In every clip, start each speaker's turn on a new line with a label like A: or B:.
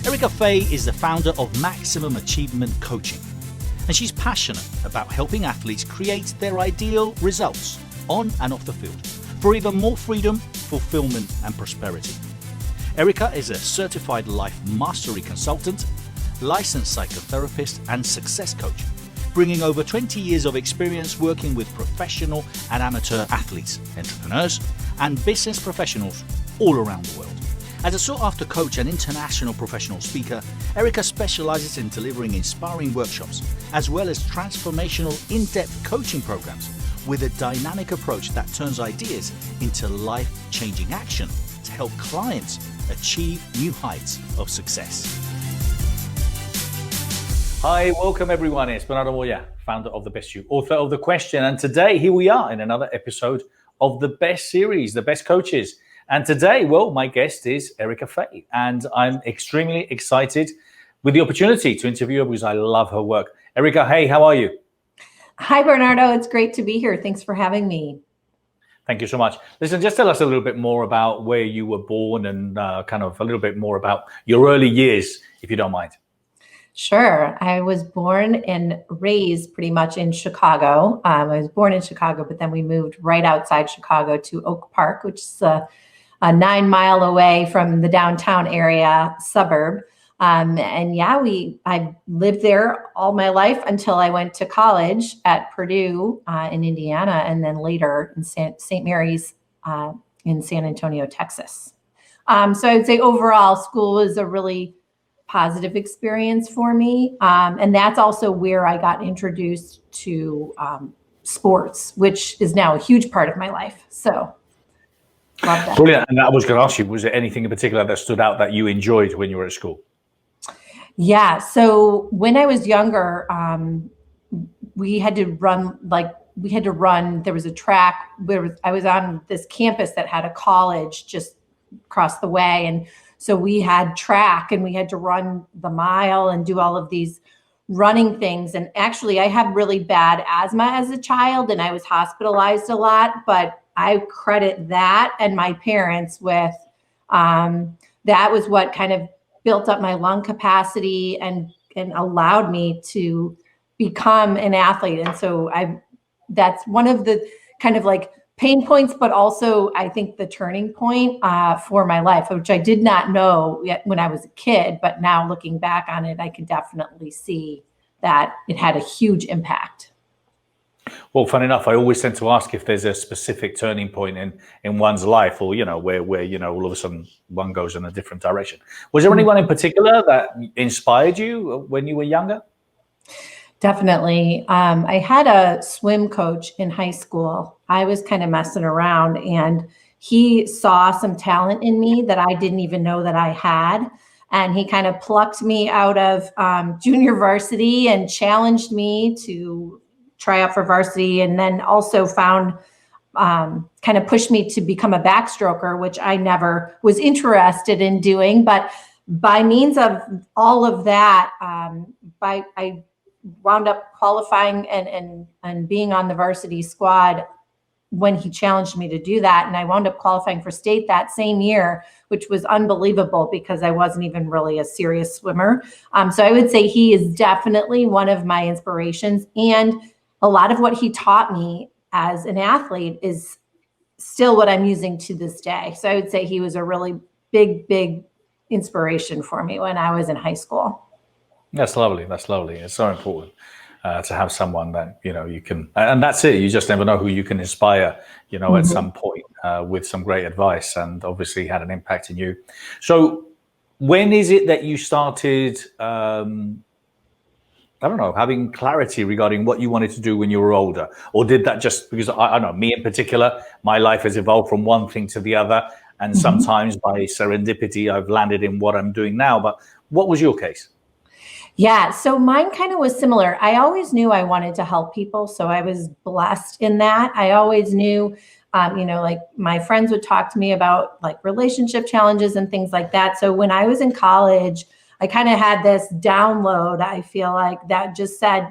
A: Erika Fay is the founder of Maximum Achievement Coaching, and she's passionate about helping athletes create their ideal results on and off the field for even more freedom, fulfillment, and prosperity. Erika is a certified life mastery consultant, licensed psychotherapist, and success coach, bringing over 20 years of experience working with professional and amateur athletes, entrepreneurs, and business professionals all around the world. As a sought-after coach and international professional speaker, Erika specializes in delivering inspiring workshops, as well as transformational in-depth coaching programs with a dynamic approach that turns ideas into life-changing action to help clients achieve new heights of success. Hi, welcome everyone. It's Bernardo Moya, founder of The Best You, author of The Question. And today, here we are in another episode of the Best series, The Best Coaches. And today, well, my guest is Erika Fay, and I'm extremely excited with the opportunity to interview her because I love her work. Erika, hey, how are you?
B: Hi, Bernardo. It's great to be here. Thanks for having me.
A: Thank you so much. Listen, just tell us a little bit more about where you were born and kind of a little bit more about your early years, if you don't mind.
B: Sure. I was born and raised pretty much in Chicago. I was born in Chicago, but then we moved right outside Chicago to Oak Park, which is a 9 mile away from the downtown area suburb. I lived there all my life until I went to college at Purdue in Indiana, and then later in St. Mary's in San Antonio, Texas. So I would say overall school was a really positive experience for me. And that's also where I got introduced to sports, which is now a huge part of my life. So love that.
A: Brilliant. And I was going to ask you, was there anything in particular that stood out that you enjoyed when you were at school?
B: Yeah. So when I was younger, we had to run, there was a track where I was on this campus that had a college just across the way. And so we had track and we had to run the mile and do all of these running things. And actually I had really bad asthma as a child and I was hospitalized a lot, but I credit that and my parents with, that was what kind of built up my lung capacity and allowed me to become an athlete. And so that's one of the kind of like pain points, but also I think the turning point for my life, which I did not know yet when I was a kid, but now looking back on it, I can definitely see that it had a huge impact.
A: Well, funny enough, I always tend to ask if there's a specific turning point in one's life, or where all of a sudden one goes in a different direction. Was there anyone in particular that inspired you when you were younger?
B: Definitely. I had a swim coach in high school. I was kind of messing around and he saw some talent in me that I didn't even know that I had. And he kind of plucked me out of junior varsity and challenged me to try out for varsity, and then also found kind of pushed me to become a backstroker, which I never was interested in doing. But by means of all of that, I wound up qualifying and being on the varsity squad when he challenged me to do that. And I wound up qualifying for state that same year, which was unbelievable because I wasn't even really a serious swimmer. So I would say he is definitely one of my inspirations. And a lot of what he taught me as an athlete is still what I'm using to this day. So I would say he was a really big inspiration for me when I was in high school.
A: That's lovely. That's lovely. It's so important to have someone that, you can, and that's it. You just never know who you can inspire, at some point with some great advice, and obviously had an impact in you. So when is it that you started, having clarity regarding what you wanted to do when you were older? Or did that just, because I don't know, me in particular, my life has evolved from one thing to the other. And sometimes by serendipity, I've landed in what I'm doing now. But what was your case?
B: Yeah, so mine kind of was similar. I always knew I wanted to help people. So I was blessed in that. I always knew, like my friends would talk to me about like relationship challenges and things like that. So when I was in college, I kind of had this download, I feel like, that just said,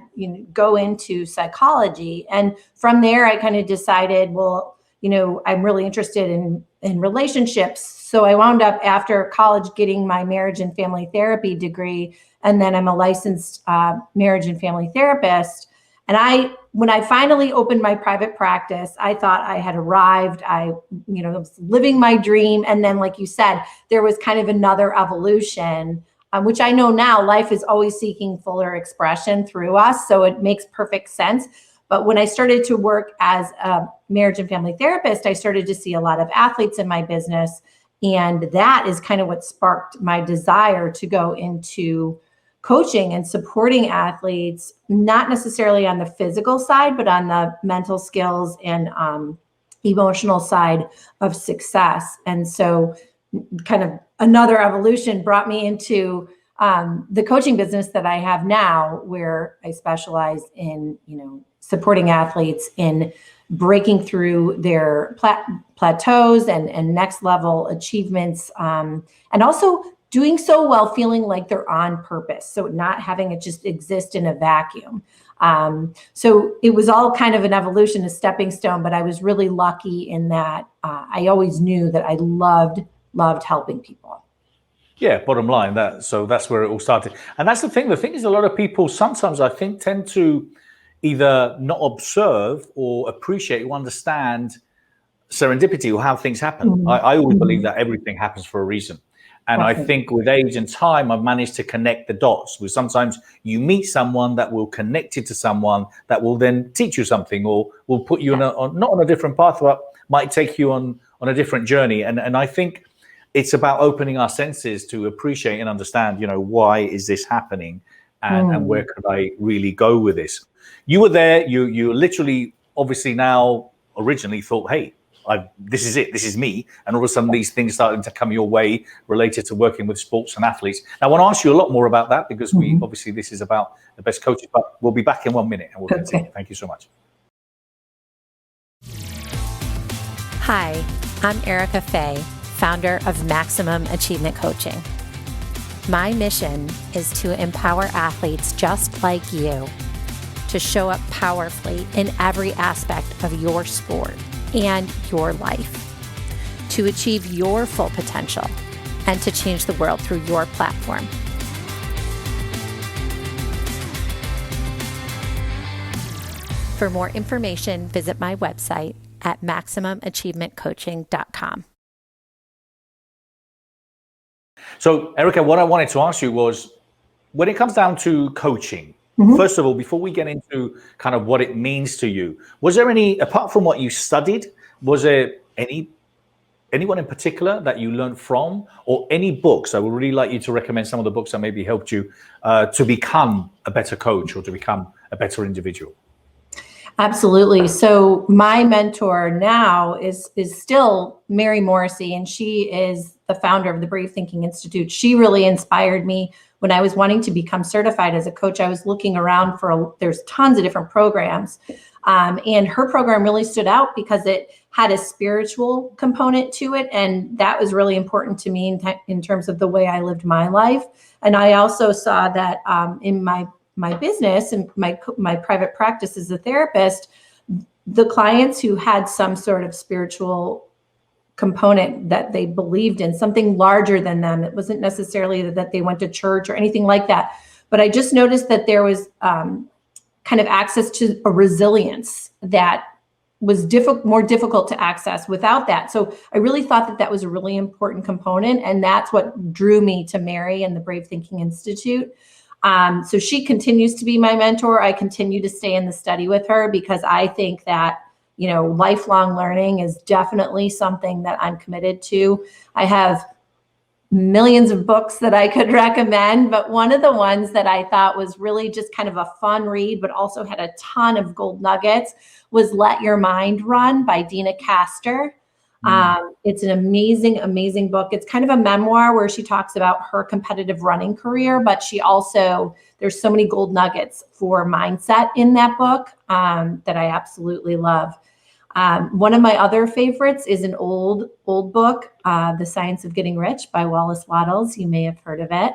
B: go into psychology. And from there, I kind of decided, well, I'm really interested in relationships. So I wound up after college getting my marriage and family therapy degree. And then I'm a licensed marriage and family therapist. And when I finally opened my private practice, I thought I had arrived. I was living my dream. And then, like you said, there was kind of another evolution, which I know now life is always seeking fuller expression through us. So it makes perfect sense. But when I started to work as a marriage and family therapist, I started to see a lot of athletes in my business. And that is kind of what sparked my desire to go into coaching and supporting athletes, not necessarily on the physical side, but on the mental skills and emotional side of success. And so kind of another evolution brought me into the coaching business that I have now, where I specialize in, supporting athletes in breaking through their plateaus and next level achievements, and also doing so while feeling like they're on purpose. So not having it just exist in a vacuum. So it was all kind of an evolution, a stepping stone, but I was really lucky in that I always knew that I loved helping people.
A: Yeah, bottom line, so that's where it all started. And that's the thing. The thing is, a lot of people sometimes, I think, tend to either not observe or appreciate or understand serendipity or how things happen.
B: Mm-hmm.
A: I always believe that everything happens for a reason. And I think with age and time, I've managed to connect the dots. Where sometimes you meet someone that will connect you to someone that will then teach you something, or will put you not on a different path, but might take you on a different journey. And I think it's about opening our senses to appreciate and understand, why is this happening, and where could I really go with this? You were there. You literally, obviously now, originally thought, hey, this is it. This is me. And all of a sudden, these things started to come your way related to working with sports and athletes. Now, I want to ask you a lot more about that, because obviously this is about the best coaches. But we'll be back in 1 minute and we'll continue. Thank you so much.
C: Hi, I'm Erika Fay, founder of Maximum Achievement Coaching. My mission is to empower athletes just like you to show up powerfully in every aspect of your sport and your life, to achieve your full potential, and to change the world through your platform. For more information, visit my website at maximumachievementcoaching.com.
A: So, Erika, what I wanted to ask you was, when it comes down to coaching, first of all, before we get into kind of what it means to you, was there any, apart from what you studied, was there anyone in particular that you learned from, or any books? I would really like you to recommend some of the books that maybe helped you to become a better coach or to become a better individual.
B: Absolutely. So my mentor now is still Mary Morrissey, and she is the founder of the Brave Thinking Institute. She really inspired me when I was wanting to become certified as a coach. I was looking around there's tons of different programs. And her program really stood out because it had a spiritual component to it. And that was really important to me in terms of the way I lived my life. And I also saw that in my business and my private practice as a therapist, the clients who had some sort of spiritual component that they believed in, something larger than them. It wasn't necessarily that they went to church or anything like that. But I just noticed that there was kind of access to a resilience that was more difficult to access without that. So I really thought that was a really important component. And that's what drew me to Mary and the Brave Thinking Institute. So she continues to be my mentor. I continue to stay in the study with her because I think that, lifelong learning is definitely something that I'm committed to. I have millions of books that I could recommend, but one of the ones that I thought was really just kind of a fun read, but also had a ton of gold nuggets, was Let Your Mind Run by Dina Castor. It's an amazing, amazing book. It's kind of a memoir where she talks about her competitive running career, but there's so many gold nuggets for mindset in that book that I absolutely love. One of my other favorites is an old book, The Science of Getting Rich by Wallace Wattles. You may have heard of it.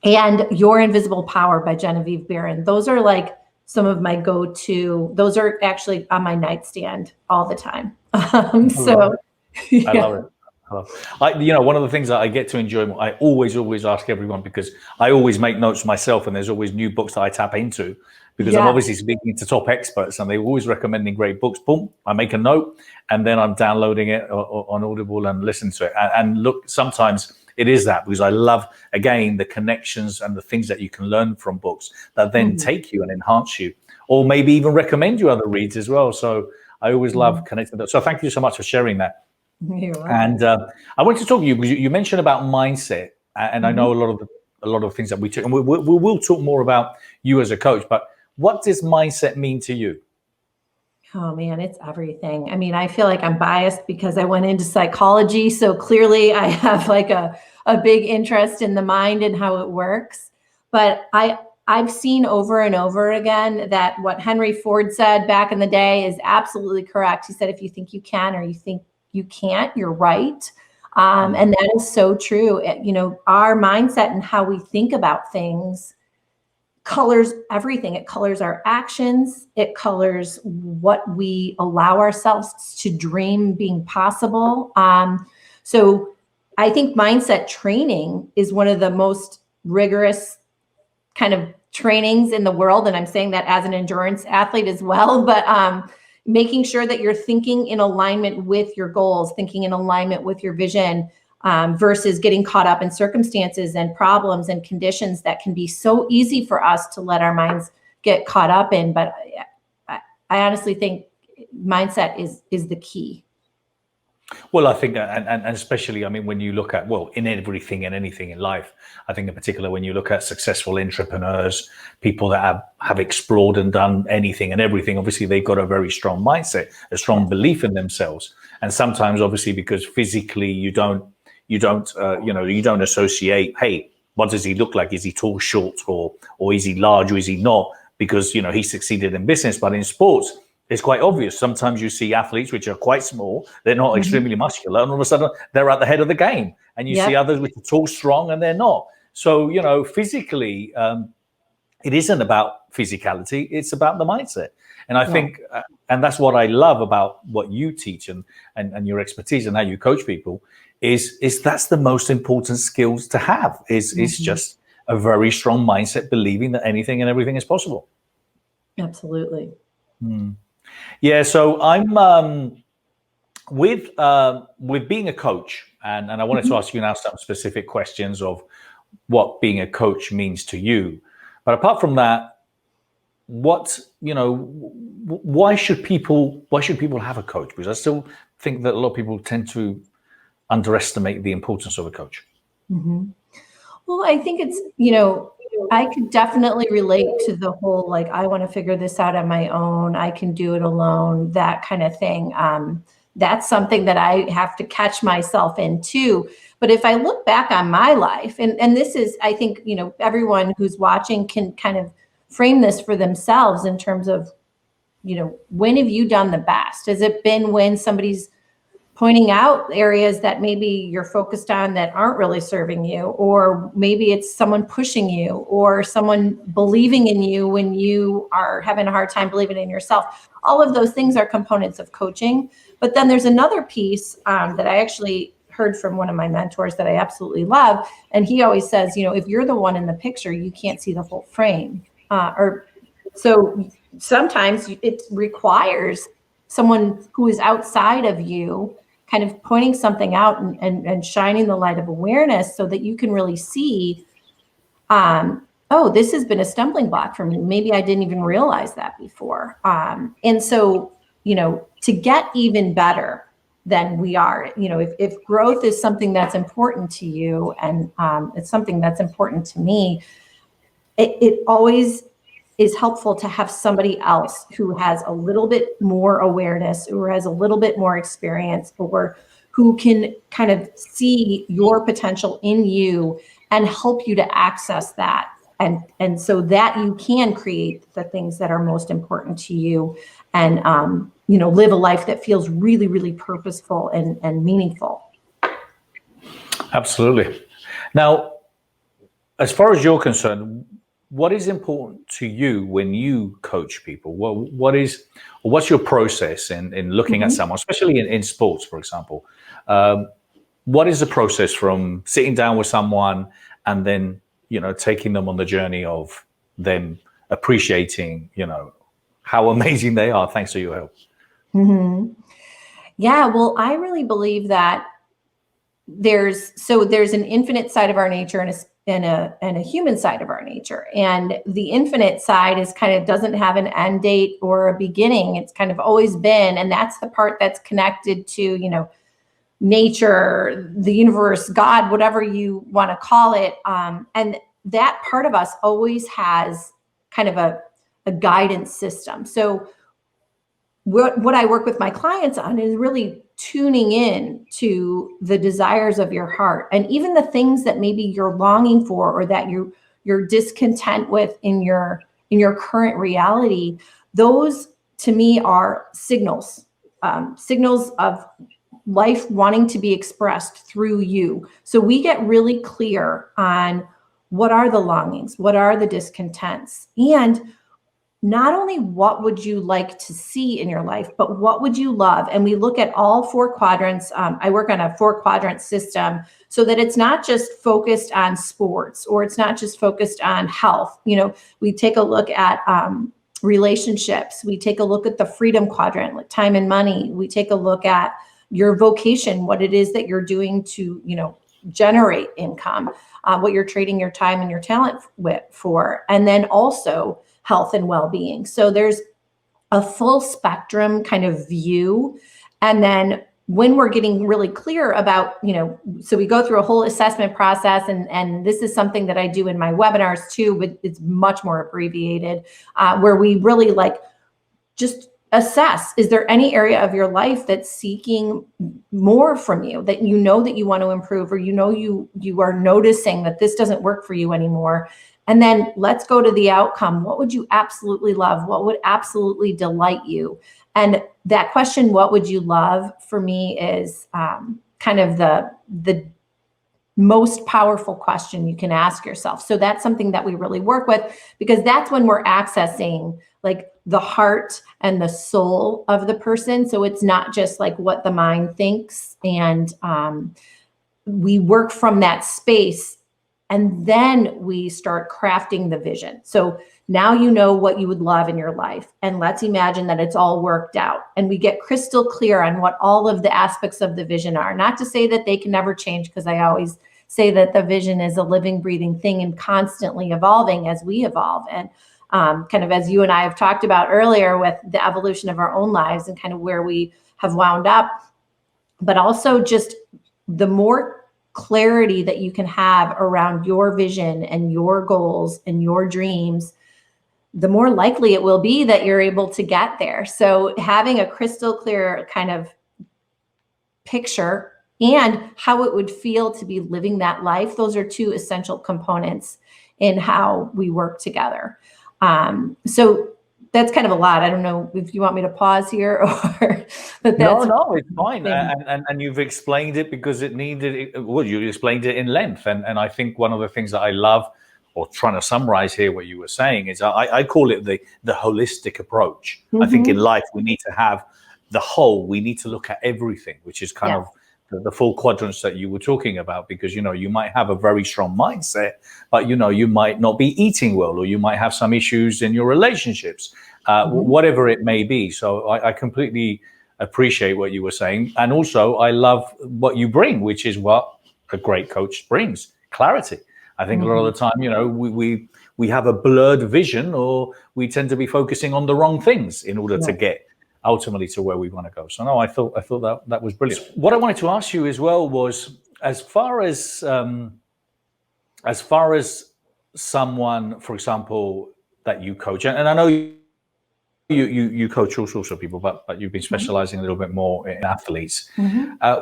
B: And Your Invisible Power by Genevieve Barron. Those are like some of my go-to. Those are actually on my nightstand all the time. So yeah.
A: I love it. One of the things that I get to enjoy, I always ask everyone, because I always make notes myself, and there's always new books that I tap into, because I'm obviously speaking to top experts and they're always recommending great books. Boom, I make a note and then I'm downloading it on Audible and listen to it. And look, sometimes it is that, because I love, again, the connections and the things that you can learn from books that then take you and enhance you, or maybe even recommend you other reads as well. So I always love connecting that. So thank you so much for sharing that.
B: You're welcome.
A: And I want to talk to you, because you mentioned about mindset, and I know a lot of things that we took, and we will talk more about you as a coach. But what does mindset mean to you?
B: Oh man, it's everything. I mean, I feel like I'm biased because I went into psychology, so clearly I have like a big interest in the mind and how it works. But I've seen over and over again that what Henry Ford said back in the day is absolutely correct. He said, if you think you can or you think you can't, you're right. And that is so true. Our mindset and how we think about things colors everything. It colors our actions. It colors what we allow ourselves to dream being possible. So I think mindset training is one of the most rigorous kind of trainings in the world. And I'm saying that as an endurance athlete as well, but making sure that you're thinking in alignment with your goals, thinking in alignment with your vision, versus getting caught up in circumstances and problems and conditions that can be so easy for us to let our minds get caught up in. But I honestly think mindset is the key.
A: Well, I think, and especially, I mean, when you look at, well, in everything and anything in life, I think in particular, when you look at successful entrepreneurs, people that have explored and done anything and everything, obviously they've got a very strong mindset, a strong belief in themselves. And sometimes, obviously, because physically you don't associate, hey, what does he look like? Is he tall, short, or is he large, or is he not? Because, he succeeded in business, but in sports, it's quite obvious. Sometimes you see athletes which are quite small, they're not extremely muscular, and all of a sudden they're at the head of the game. And you see others which are tall, strong, and they're not. So, physically, it isn't about physicality, it's about the mindset. And I think, and that's what I love about what you teach and your expertise and how you coach people, is that's the most important skills to have, is just a very strong mindset, believing that anything and everything is possible.
B: Absolutely.
A: Yeah, so I'm with being a coach, and I wanted to ask you now some specific questions of what being a coach means to you. But apart from that, why should people have a coach? Because I still think that a lot of people tend to underestimate the importance of a coach.
B: Well, I think it's, I could definitely relate to the whole, like, I want to figure this out on my own. I can do it alone, that kind of thing. That's something that I have to catch myself in too. But if I look back on my life, and this is, I think, everyone who's watching can kind of frame this for themselves in terms of, when have you done the best? Has it been when somebody's pointing out areas that maybe you're focused on that aren't really serving you, or maybe it's someone pushing you, or someone believing in you when you are having a hard time believing in yourself? All of those things are components of coaching. But then there's another piece that I actually heard from one of my mentors that I absolutely love. And he always says, if you're the one in the picture, you can't see the whole frame. So sometimes it requires someone who is outside of you kind of pointing something out and shining the light of awareness so that you can really see, this has been a stumbling block for me. Maybe I didn't even realize that before. And so, to get even better than we are, if growth is something that's important to you, and it's something that's important to me, it always is helpful to have somebody else who has a little bit more awareness, or has a little bit more experience, or who can kind of see your potential in you and help you to access that. And so that you can create the things that are most important to you, and, live a life that feels really, really purposeful and meaningful.
A: Absolutely. Now, as far as you're concerned, what is important to you when you coach people? What's your process in looking at someone, especially in sports, for example? What is the process from sitting down with someone and then, taking them on the journey of them appreciating, how amazing they are thanks to your help?
B: Yeah, well, I really believe that there's an infinite side of our nature and a human side of our nature. And the infinite side is kind of doesn't have an end date or a beginning. It's kind of always been. And that's the part that's connected to, nature, the universe, God, whatever you want to call it. And that part of us always has kind of a guidance system. So what I work with my clients on is really tuning in to the desires of your heart, and even the things that maybe you're longing for or that you're discontent with in your current reality. Those to me are signals of life wanting to be expressed through you. So we get really clear on what are the longings, what are the discontents, and not only what would you like to see in your life, but what would you love? And we look at all 4 quadrants. I work on a 4-quadrant system so that it's not just focused on sports, or it's not just focused on health. We take a look at relationships. We take a look at the freedom quadrant, like time and money. We take a look at your vocation, what it is that you're doing to, generate income, what you're trading your time and your talent for, and then also health and well-being. So there's a full spectrum kind of view. And then when we're getting really clear about, so we go through a whole assessment process, and this is something that I do in my webinars too, but it's much more abbreviated, where we really just assess, is there any area of your life that's seeking more from you, that you want to improve, or you are noticing that this doesn't work for you anymore? And then let's go to the outcome. What would you absolutely love? What would absolutely delight you? And that question, what would you love, for me is kind of the most powerful question you can ask yourself. So that's something that we really work with, because that's when we're accessing the heart and the soul of the person. So it's not just what the mind thinks. And we work from that space, and then we start crafting the vision. So now you know what you would love in your life. And let's imagine that it's all worked out. And we get crystal clear on what all of the aspects of the vision are. Not to say that they can never change, because I always say that the vision is a living, breathing thing and constantly evolving as we evolve. And kind of as you and I have talked about earlier with the evolution of our own lives and kind of where we have wound up, but also just the more clarity that you can have around your vision and your goals and your dreams, the more likely it will be that you're able to get there. So having a crystal clear kind of picture and how it would feel to be living that life, those are 2 essential components in how we work together. So that's kind of a lot. I don't know if you want me to pause here or, but that's
A: no, it's fine. And you've explained it because it needed it. Well, you explained it in length. And I think one of the things that I love, or trying to summarize here what you were saying, is I call it the holistic approach. I think in life, we need to have the whole. We need to look at everything, which is kind of the 4 quadrants that you were talking about, because, you might have a very strong mindset, but, you might not be eating well, or you might have some issues in your relationships, whatever it may be. So I completely appreciate what you were saying. And also I love what you bring, which is what a great coach brings: clarity. I think a lot of the time, we have a blurred vision, or we tend to be focusing on the wrong things in order to get ultimately to where we want to go. So no, I thought that was brilliant. What I wanted to ask you as well was, as far as someone, for example, that you coach, and I know you coach all sorts of people, but you've been specializing a little bit more in athletes.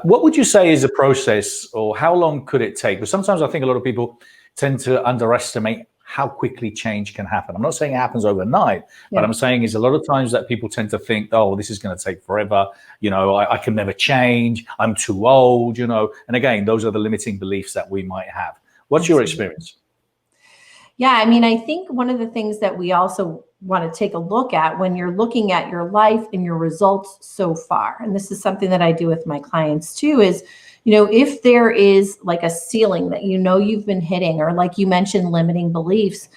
A: What would you say is a process, or how long could it take? Because sometimes I think a lot of people tend to underestimate how quickly change can happen. I'm not saying it happens overnight, but I'm saying is a lot of times that people tend to think, oh, this is going to take forever. I can never change. I'm too old, And again, those are the limiting beliefs that we might have. What's your experience?
B: Yeah, I mean, I think one of the things that we also want to take a look at when you're looking at your life and your results so far, and this is something that I do with my clients too, is, if there is like a ceiling that you've been hitting, or like you mentioned, limiting beliefs,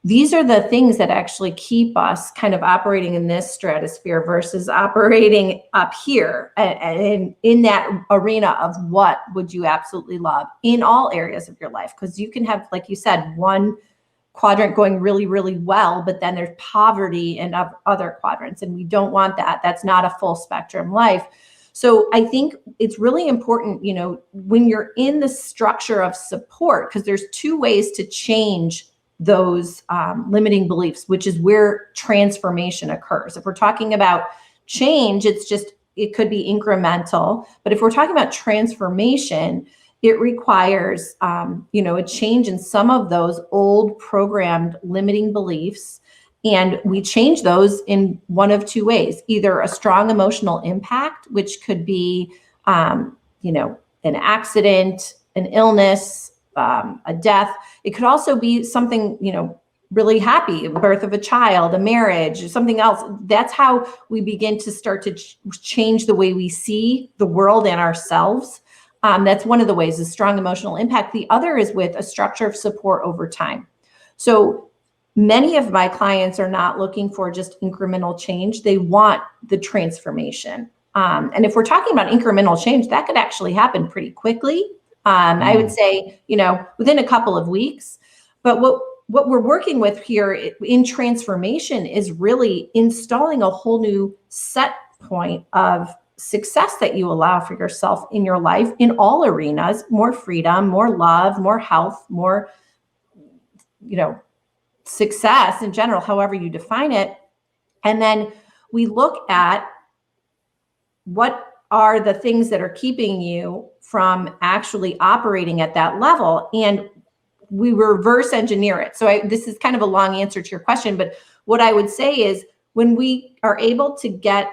B: these are the things that actually keep us kind of operating in this stratosphere versus operating up here and in that arena of what would you absolutely love in all areas of your life. Because you can have, like you said, one quadrant going really, really well, but then there's poverty in other quadrants, and we don't want that. That's not a full spectrum life. So I think it's really important, when you're in the structure of support, because there's two ways to change those limiting beliefs, which is where transformation occurs. If we're talking about change, it could be incremental. But if we're talking about transformation, it requires, a change in some of those old programmed limiting beliefs. And we change those in one of two ways: either a strong emotional impact, which could be, an accident, an illness, a death. It could also be something, really happy, a birth of a child, a marriage, or something else. That's how we begin to start to change the way we see the world and ourselves. That's one of the ways, is strong emotional impact. The other is with a structure of support over time. So many of my clients are not looking for just incremental change. They want the transformation. And if we're talking about incremental change, that could actually happen pretty quickly. I would say, within a couple of weeks. But what we're working with here in transformation is really installing a whole new set point of success that you allow for yourself in your life in all arenas: more freedom, more love, more health, more, success in general, however you define it. And then we look at what are the things that are keeping you from actually operating at that level, and we reverse engineer it. So this is kind of a long answer to your question, but what I would say is, when we are able to get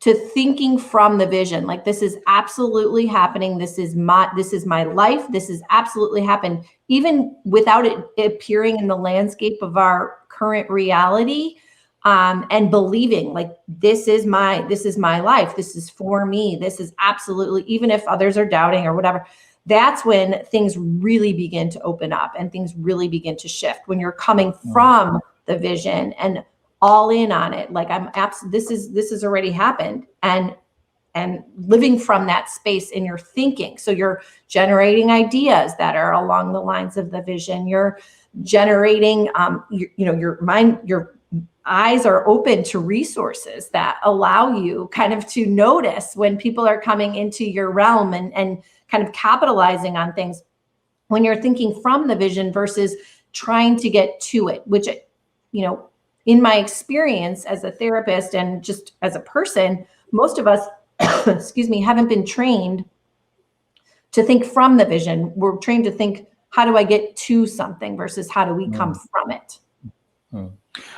B: to thinking from the vision, like, this is absolutely happening, this is my life, this is absolutely happened, even without it appearing in the landscape of our current reality, and believing, like, this is my life, this is for me, this is absolutely, even if others are doubting or whatever. That's when things really begin to open up and things really begin to shift, when you're coming from the vision and all in on it. Like, this has already happened, and living from that space in your thinking. So you're generating ideas that are along the lines of the vision. You're generating, your mind, your eyes are open to resources that allow you kind of to notice when people are coming into your realm and kind of capitalizing on things when you're thinking from the vision versus trying to get to it, which, in my experience as a therapist and just as a person, most of us, haven't been trained to think from the vision. We're trained to think, how do I get to something versus how do we come from it?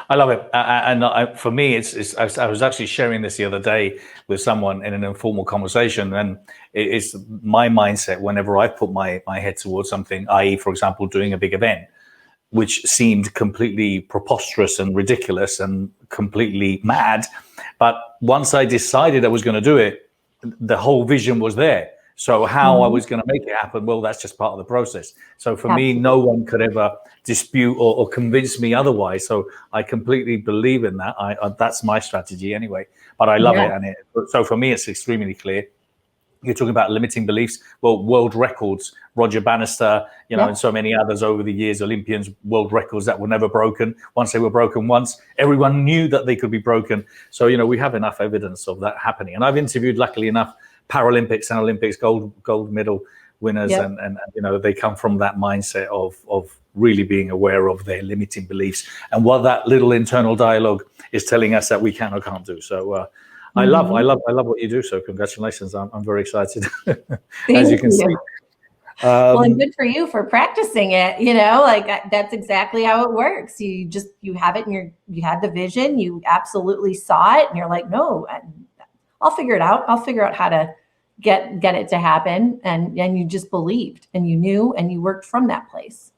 A: I love it. And for me, I was actually sharing this the other day with someone in an informal conversation, and it's my mindset whenever I put my head towards something, i.e., for example, doing a big event, which seemed completely preposterous and ridiculous and completely mad. But once I decided I was going to do it, the whole vision was there. So how I was going to make it happen, well, that's just part of the process. So for me, no one could ever dispute or convince me otherwise. So I completely believe in that. That's my strategy anyway. But I love it. So for me, it's extremely clear. You're talking about limiting beliefs. Well, world records, Roger Bannister, and so many others over the years, Olympians, world records that were never broken. Once they were broken once, everyone knew that they could be broken. So, we have enough evidence of that happening. And I've interviewed, luckily enough, Paralympics and Olympics gold medal winners, and they come from that mindset of really being aware of their limiting beliefs and what that little internal dialogue is telling us that we can or can't do. So I love what you do. So congratulations. I'm very excited. As you can see.
B: Well, and good for you for practicing it. Like, that's exactly how it works. You have it, and you had the vision. You absolutely saw it, and you're like, no, I'll figure it out. I'll figure out how to get it to happen. And you just believed, and you knew, and you worked from that place.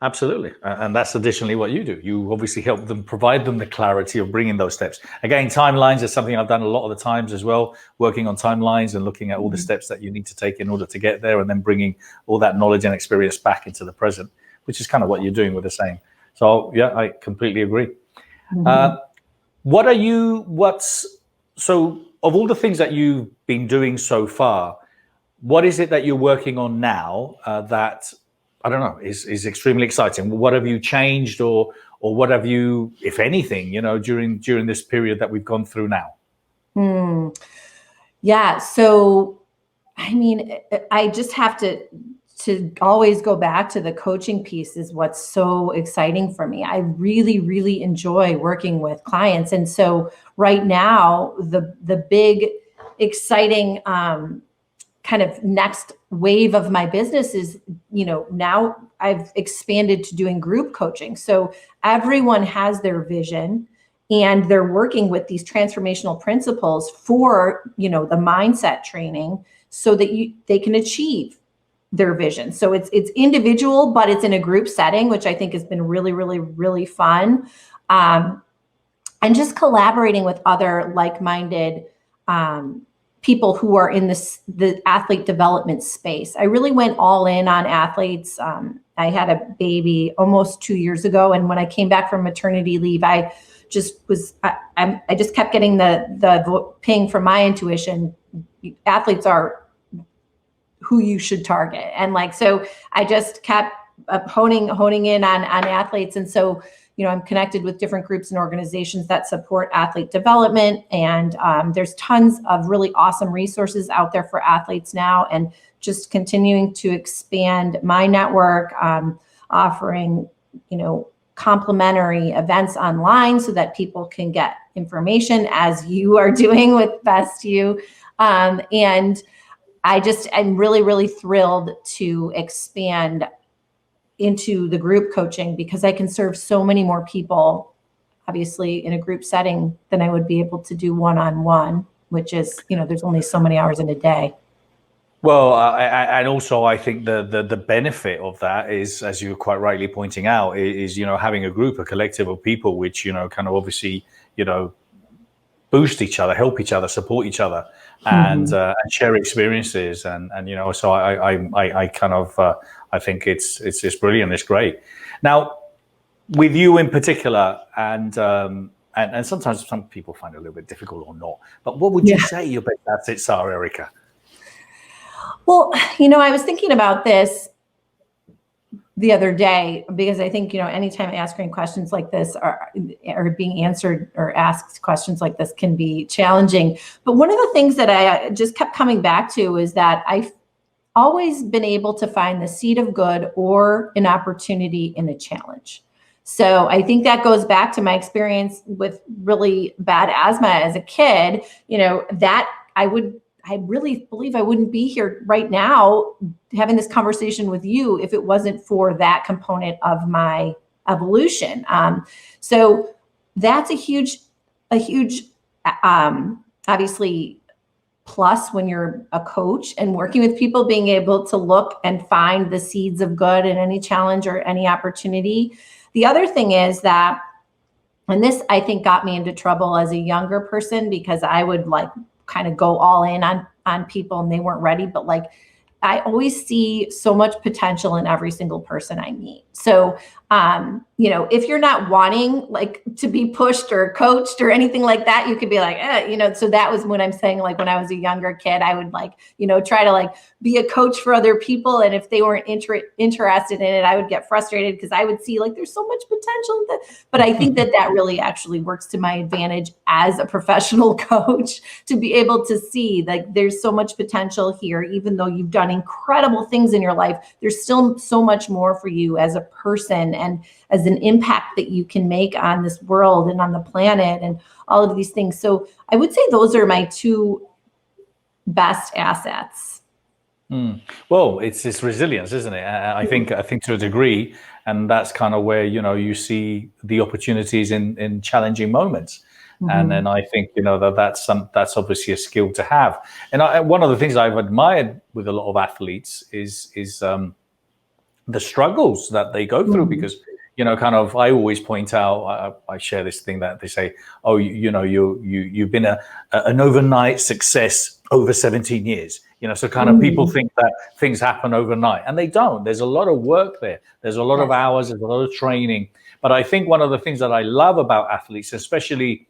A: Absolutely. And that's additionally what you do. You obviously help them, provide them the clarity of bringing those steps. Again, timelines is something I've done a lot of the times as well, working on timelines and looking at all the steps that you need to take in order to get there, and then bringing all that knowledge and experience back into the present, which is kind of what you're doing with the same. So yeah, I completely agree. So of all the things that you've been doing so far, what is it that you're working on now that, I don't know, is extremely exciting? What have you changed, or what have you, if anything, during this period that we've gone through now?
B: Yeah. So, I mean, I just have to always go back to the coaching piece is what's so exciting for me. I really, really enjoy working with clients. And so right now, the big exciting kind of next wave of my business is, now I've expanded to doing group coaching. So everyone has their vision and they're working with these transformational principles for, the mindset training so that they can achieve their vision. So it's individual, but it's in a group setting, which I think has been really, really, really fun. And just collaborating with other like-minded people who are in the athlete development space. I really went all in on athletes. I had a baby almost 2 years ago. And when I came back from maternity leave, I just kept getting the ping from my intuition. Athletes are who you should target. And so I just kept honing in on athletes. And so, I'm connected with different groups and organizations that support athlete development. And there's tons of really awesome resources out there for athletes now, and just continuing to expand my network, offering, complimentary events online so that people can get information as you are doing with Best You. And I'm really, really thrilled to expand into the group coaching because I can serve so many more people, obviously in a group setting, than I would be able to do one-on-one, which is, there's only so many hours in a day.
A: Well, and also I think the benefit of that is, as you were quite rightly pointing out, is having a group, a collective of people, which kind of obviously boost each other, help each other, support each other, and share experiences, and so I kind of I think it's brilliant, it's great. Now, with you in particular, and sometimes some people find it a little bit difficult or not, but what would you say your best assets are, Erika?
B: Well, I was thinking about this the other day because I think, anytime answering questions like this or being answered or asked questions like this can be challenging. But one of the things that I just kept coming back to is that I've always been able to find the seed of good or an opportunity in a challenge. So I think that goes back to my experience with really bad asthma as a kid, that I really believe I wouldn't be here right now having this conversation with you if it wasn't for that component of my evolution. So that's a huge, obviously, plus when you're a coach and working with people, being able to look and find the seeds of good in any challenge or any opportunity. The other thing is that, and this I think got me into trouble as a younger person because I would kind of go all in on people and they weren't ready. But I always see so much potential in every single person I meet. So, if you're not wanting to be pushed or coached or anything like that, you could be so that was when I'm saying when I was a younger kid, I would try to be a coach for other people. And if they weren't interested in it, I would get frustrated because I would see there's so much potential. But I think that really actually works to my advantage as a professional coach to be able to see there's so much potential here, even though you've done incredible things in your life, there's still so much more for you as a person and as an impact that you can make on this world and on the planet and all of these things. So I would say those are my two best assets.
A: Well, it's this resilience, isn't it? I think to a degree, and that's kind of where you see the opportunities in challenging moments. And then I think that's obviously a skill to have. And one of the things I've admired with a lot of athletes is the struggles that they go through, because kind of, I always point out, I share this thing that they say, oh, you've been an overnight success over 17 years. So kind of people think that things happen overnight, and they don't. There's a lot of work there. There's a lot of hours. There's a lot of training. But I think one of the things that I love about athletes, especially,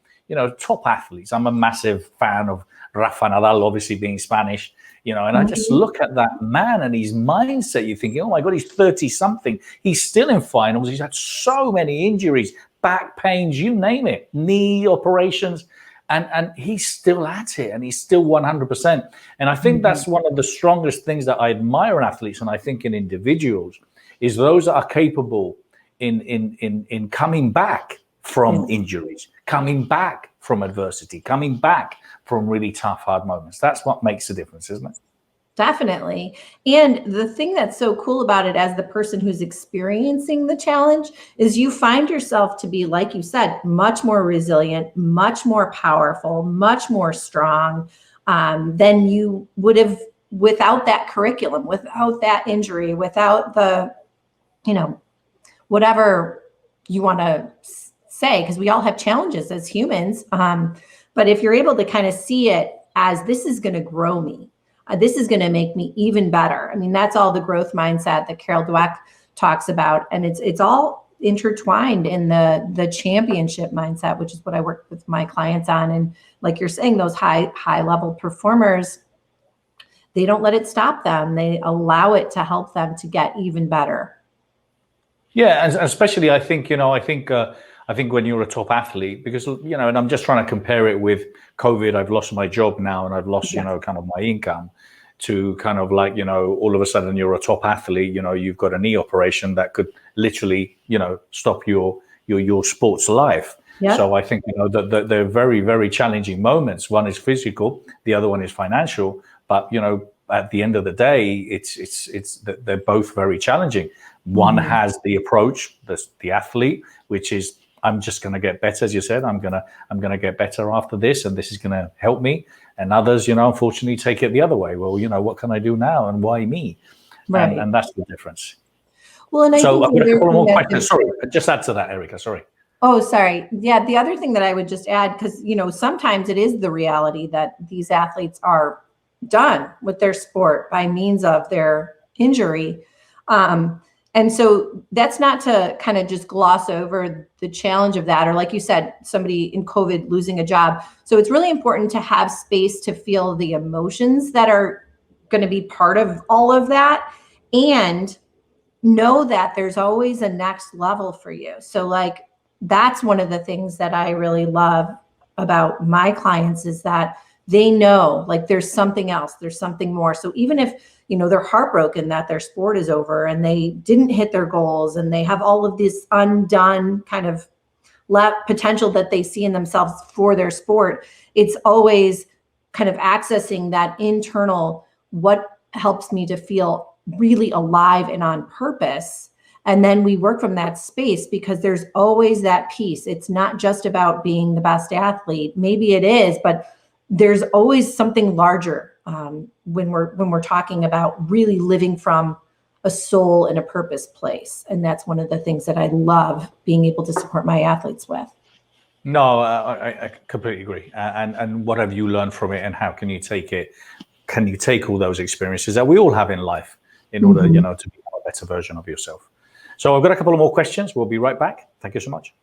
A: top athletes, I'm a massive fan of Rafa Nadal, obviously being Spanish, and I just look at that man and his mindset. You're thinking, oh my God, he's 30 something. He's still in finals. He's had so many injuries, back pains, you name it, knee operations. And he's still at it, and he's still 100%. And I think that's one of the strongest things that I admire in athletes, and I think in individuals, is those that are capable in coming back from injuries, coming back from adversity, coming back from really tough, hard moments. That's what makes a difference, isn't it?
B: Definitely. And the thing that's so cool about it, as the person who's experiencing the challenge, is you find yourself to be, like you said, much more resilient, much more powerful, much more strong than you would have without that curriculum, without that injury, without the, whatever you want to say, because we all have challenges as humans. But if you're able to kind of see it as, this is going to grow me, this is going to make me even better. I mean, that's all the growth mindset that Carol Dweck talks about. And it's all intertwined in the championship mindset, which is what I work with my clients on. And like you're saying, those high level performers, they don't let it stop them. They allow it to help them to get even better.
A: Yeah, and especially I think when you're a top athlete, because, and I'm just trying to compare it with COVID. I've lost my job now, and I've lost, kind of my income, to kind of like, all of a sudden you're a top athlete, you've got a knee operation that could literally, stop your sports life. Yep. So I think, that they're very, very challenging moments. One is physical, the other one is financial. But, at the end of the day, they're both very challenging. One has the approach, the athlete, which is, I'm just going to get better, as you said. I'm gonna get better after this, and this is going to help me. And others, unfortunately, take it the other way. Well, what can I do now, and why me? Right. And that's the difference.
B: Well, and
A: so I've got a couple more questions. Sorry, just add to that, Erika. Sorry.
B: Oh, sorry. Yeah, the other thing that I would just add, because sometimes it is the reality that these athletes are done with their sport by means of their injury. And so that's not to kind of just gloss over the challenge of that, or like you said, somebody in COVID losing a job. So it's really important to have space to feel the emotions that are going to be part of all of that, and know that there's always a next level for you. So like, that's one of the things that I really love about my clients, is that they know, like, there's something else, there's something more. So even if, they're heartbroken that their sport is over and they didn't hit their goals, and they have all of this undone kind of potential that they see in themselves for their sport, it's always kind of accessing that internal, what helps me to feel really alive and on purpose. And then we work from that space, because there's always that piece. It's not just about being the best athlete. Maybe it is, but there's always something larger when we're talking about really living from a soul and a purpose place. And that's one of the things that I love being able to support my athletes with.
A: No, I completely agree. And what have you learned from it, and how can you take it? Can you take all those experiences that we all have in life in order, to become a better version of yourself? So I've got a couple of more questions. We'll be right back. Thank you so much.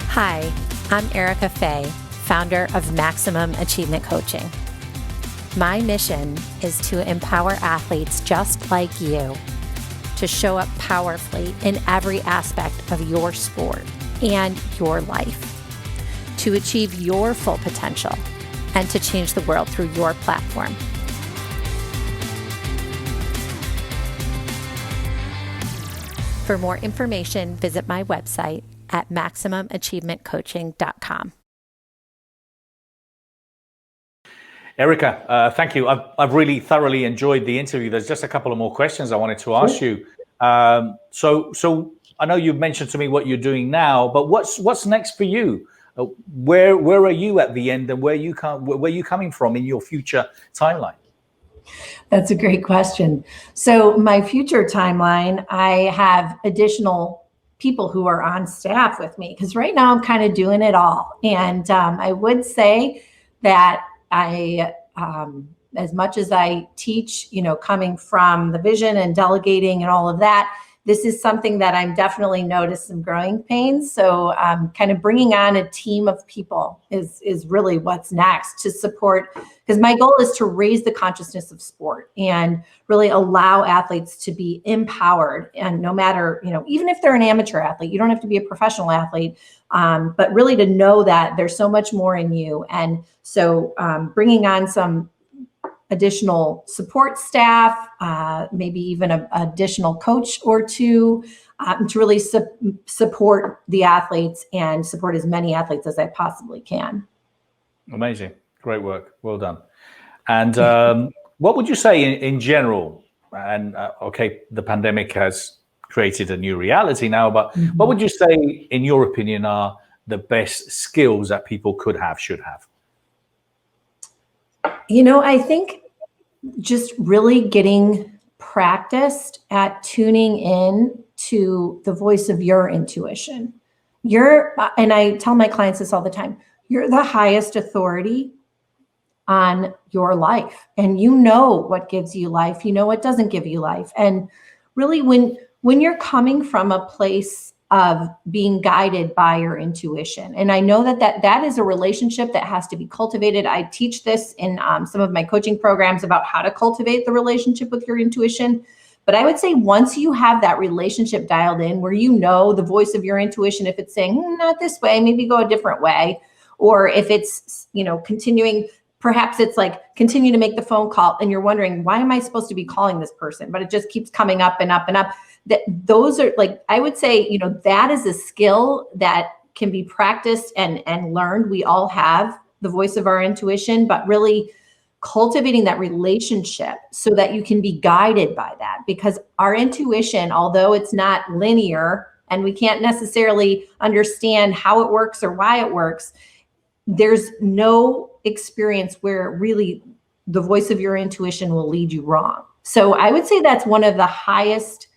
C: Hi, I'm Erika Fay, founder of Maximum Achievement Coaching. My mission is to empower athletes just like you to show up powerfully in every aspect of your sport and your life, to achieve your full potential, and to change the world through your platform. For more information, visit my website at maximumachievementcoaching.com.
A: Erika, thank you. I've really thoroughly enjoyed the interview. There's just a couple of more questions I wanted to ask you. So I know you've mentioned to me what you're doing now, but what's next for you? Where are you at the end, and where you coming from in your future timeline?
B: That's a great question. So my future timeline, I have additional people who are on staff with me because right now I'm kind of doing it all. And I would say that as much as I teach, coming from the vision and delegating and all of that, this is something that I'm definitely noticed some growing pains. So kind of bringing on a team of people is really what's next to support, because my goal is to raise the consciousness of sport and really allow athletes to be empowered. And no matter, even if they're an amateur athlete, you don't have to be a professional athlete, but really to know that there's so much more in you. And so bringing on some additional support staff, maybe even an additional coach or two, to really support the athletes and support as many athletes as I possibly can.
A: Amazing. Great work. Well done. And what would you say in general? And okay, the pandemic has created a new reality now, but what would you say, in your opinion, are the best skills that people should have?
B: I think just really getting practiced at tuning in to the voice of your intuition. And I tell my clients this all the time, you're the highest authority on your life. And you know what gives you life, what doesn't give you life. And really when you're coming from a place of being guided by your intuition. And I know that is a relationship that has to be cultivated. I teach this in some of my coaching programs about how to cultivate the relationship with your intuition. But I would say once you have that relationship dialed in, where the voice of your intuition, if it's saying, not this way, maybe go a different way, or if it's, continuing, perhaps it's like continue to make the phone call and you're wondering, why am I supposed to be calling this person? But it just keeps coming up and up and up. Those are I would say, that is a skill that can be practiced and learned. We all have the voice of our intuition, but really cultivating that relationship so that you can be guided by that, because our intuition, although it's not linear and we can't necessarily understand how it works or why it works, there's no experience where really the voice of your intuition will lead you wrong. So I would say that's one of the highest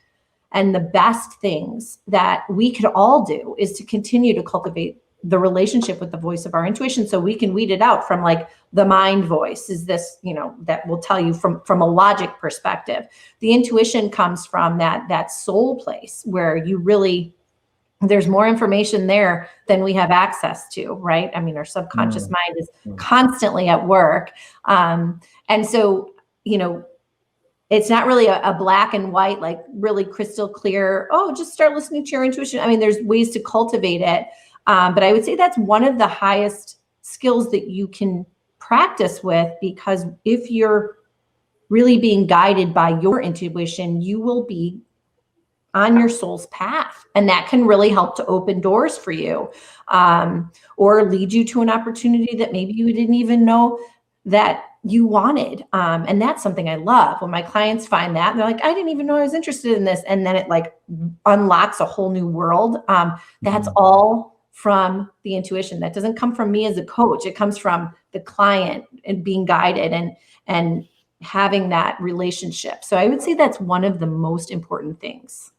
B: and the best things that we could all do, is to continue to cultivate the relationship with the voice of our intuition, so we can weed it out from the mind voice. Is this, that will tell you from a logic perspective. The intuition comes from that soul place where you really, there's more information there than we have access to, right? I mean, our subconscious mind is constantly at work. And so, it's not really a black and white, really crystal clear, just start listening to your intuition. I mean, there's ways to cultivate it. But I would say that's one of the highest skills that you can practice with, because if you're really being guided by your intuition, you will be on your soul's path. And that can really help to open doors for you, or lead you to an opportunity that maybe you didn't even know that you wanted. And that's something I love when my clients find that, they're like, I didn't even know I was interested in this. And then it unlocks a whole new world. That's all from the intuition. That doesn't come from me as a coach. It comes from the client and being guided and having that relationship. So I would say that's one of the most important things.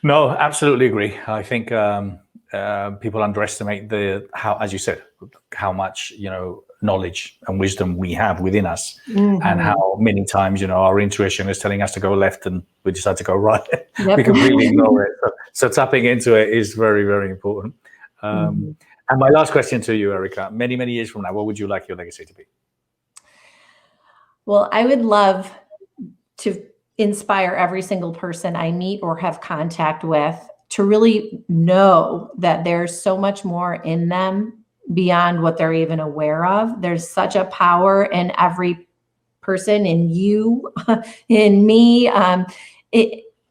A: No, absolutely agree. I think people underestimate as you said, how much, knowledge and wisdom we have within us, and how many times, our intuition is telling us to go left and we decide to go right. We completely ignore it. So tapping into it is very, very important. And my last question to you, Erika, many, many years from now, what would you like your legacy to be?
B: Well, I would love to inspire every single person I meet or have contact with to really know that there's so much more in them beyond what they're even aware of. There's such a power in every person, in you, in me,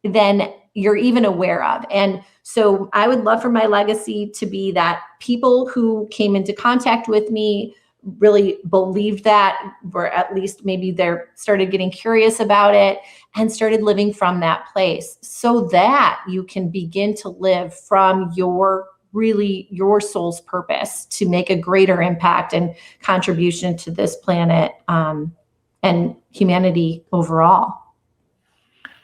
B: than you're even aware of. And so I would love for my legacy to be that people who came into contact with me really believed that, or at least maybe they're started getting curious about it and started living from that place, so that you can begin to live from your soul's purpose to make a greater impact and contribution to this planet, and and humanity overall.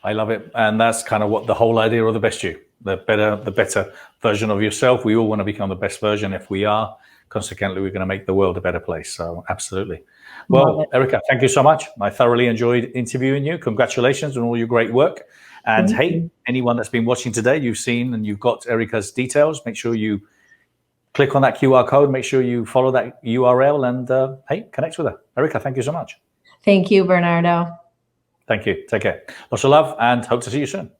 A: I love it. And that's kind of what the whole idea of the best you, the better version of yourself. We all want to become the best version. If we are, consequently, we're going to make the world a better place. So absolutely. Well, Erika, thank you so much. I thoroughly enjoyed interviewing you. Congratulations on all your great work. And hey, anyone that's been watching today, you've seen and you've got Erika's details. Make sure you click on that QR code. Make sure you follow that URL and hey, connect with her. Erika, thank you so much.
B: Thank you, Bernardo.
A: Thank you. Take care. Lots of love and hope to see you soon.